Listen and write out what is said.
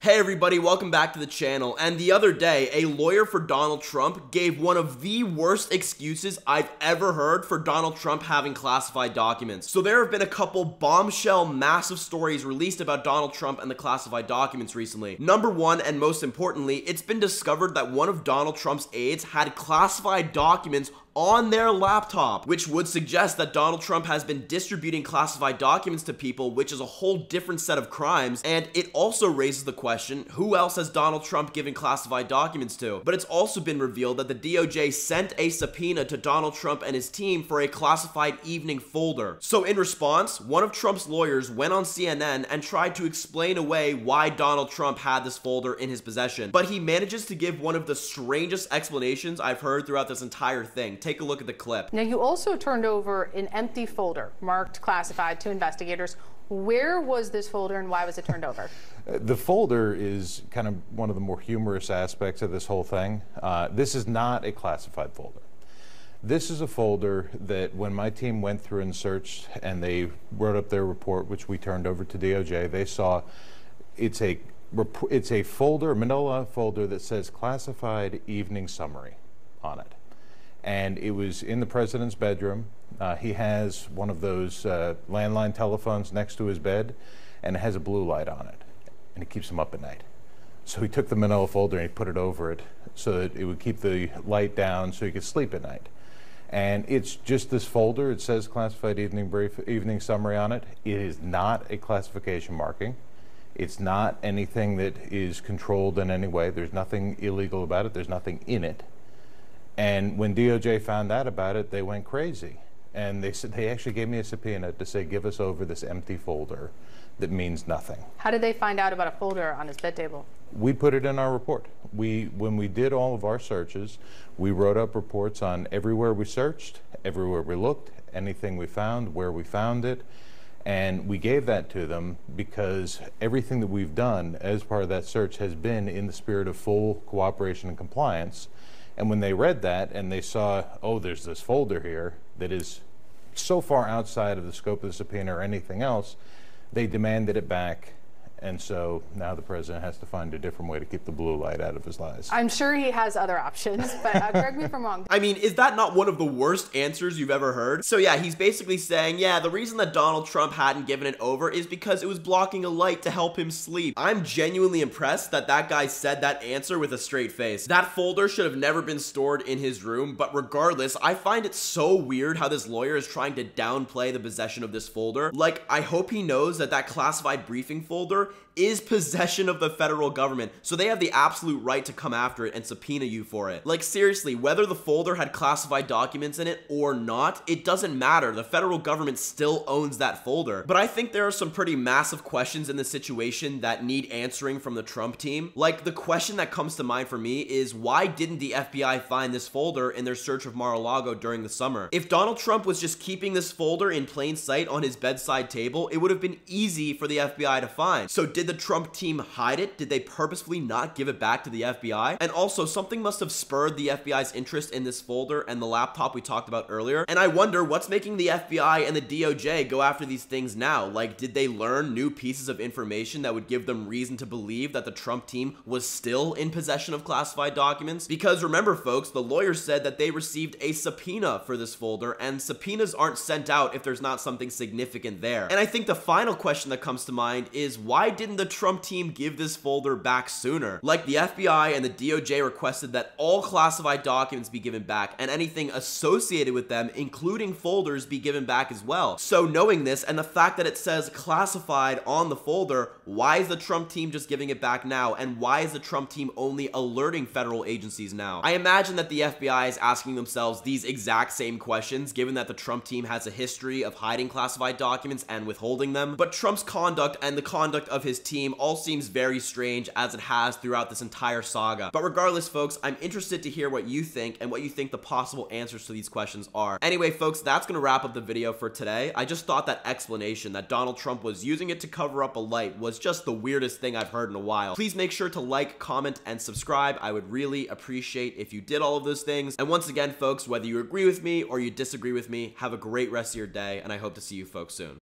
Hey everybody, welcome back to the channel. And the other day, a lawyer for Donald Trump gave one of the worst excuses I've ever heard for Donald Trump having classified documents. So there have been a couple bombshell massive stories released about Donald Trump and the classified documents recently. Number one, and most importantly, it's been discovered that one of Donald Trump's aides had classified documents on their laptop, which would suggest that Donald Trump has been distributing classified documents to people, which is a whole different set of crimes. And it also raises the question, who else has Donald Trump given classified documents to? But it's also been revealed that the DOJ sent a subpoena to Donald Trump and his team for a classified evening folder. So in response, one of Trump's lawyers went on CNN and tried to explain away why Donald Trump had this folder in his possession. But he manages to give one of the strangest explanations I've heard throughout this entire thing. Take a look at the clip. Now, you also turned over an empty folder marked classified to investigators. Where was this folder and why was it turned over? The folder is kind of one of the more humorous aspects of this whole thing. This is not a classified folder. This is a folder that when my team went through and searched and they wrote up their report, which we turned over to DOJ, they saw it's a folder, a manila folder that says classified evening summary on it. And it was in the president's bedroom. He has one of those landline telephones next to his bed, and it has a blue light on it, and it keeps him up at night. So he took the manila folder and he put it over it so that it would keep the light down so he could sleep at night. And it's just this folder. It says classified evening summary on it. It is not a classification marking. It's not anything that is controlled in any way. There's nothing illegal about it. There's nothing in it. And when DOJ found out about it, they went crazy. And they actually gave me a subpoena to say, give us over this empty folder that means nothing. How did they find out about a folder on his bed table? We put it in our report. When we did all of our searches, we wrote up reports on everywhere we searched, everywhere we looked, anything we found, where we found it. And we gave that to them because everything that we've done as part of that search has been in the spirit of full cooperation and compliance. And when they read that and they saw, oh, there's this folder here that is so far outside of the scope of the subpoena or anything else, they demanded it back. And so now the president has to find a different way to keep the blue light out of his eyes. I'm sure he has other options, but correct me if I'm wrong. I mean, is that not one of the worst answers you've ever heard? So yeah, he's basically saying, yeah, the reason that Donald Trump hadn't given it over is because it was blocking a light to help him sleep. I'm genuinely impressed that that guy said that answer with a straight face. That folder should have never been stored in his room, but regardless, I find it so weird how this lawyer is trying to downplay the possession of this folder. Like, I hope he knows that that classified briefing folder is possession of the federal government, so they have the absolute right to come after it and subpoena you for it. Like, seriously, whether the folder had classified documents in it or not, it doesn't matter. The federal government still owns that folder. But I think there are some pretty massive questions in this situation that need answering from the Trump team. Like, the question that comes to mind for me is, why didn't the FBI find this folder in their search of Mar-a-Lago during the summer? If Donald Trump was just keeping this folder in plain sight on his bedside table, it would have been easy for the FBI to find. So did the Trump team hide it? Did they purposefully not give it back to the FBI? And also, something must have spurred the FBI's interest in this folder and the laptop we talked about earlier. And I wonder what's making the FBI and the DOJ go after these things now. Like, did they learn new pieces of information that would give them reason to believe that the Trump team was still in possession of classified documents? Because remember, folks, the lawyer said that they received a subpoena for this folder, and subpoenas aren't sent out if there's not something significant there. And I think the final question that comes to mind is, why didn't the Trump team give this folder back sooner? Like, the FBI and the DOJ requested that all classified documents be given back and anything associated with them, including folders, be given back as well. So knowing this and the fact that it says classified on the folder, why is the Trump team just giving it back now? And why is the Trump team only alerting federal agencies now? I imagine that the FBI is asking themselves these exact same questions, given that the Trump team has a history of hiding classified documents and withholding them. But Trump's conduct and the conduct of his team all seems very strange, as it has throughout this entire saga. But regardless, folks, I'm interested to hear what you think and what you think the possible answers to these questions are. Anyway, folks, that's gonna wrap up the video for today. I just thought that explanation that Donald Trump was using it to cover up a light was just the weirdest thing I've heard in a while. Please make sure to like, comment, and subscribe. I would really appreciate if you did all of those things. And once again, folks, whether you agree with me or you disagree with me, have a great rest of your day, and I hope to see you folks soon.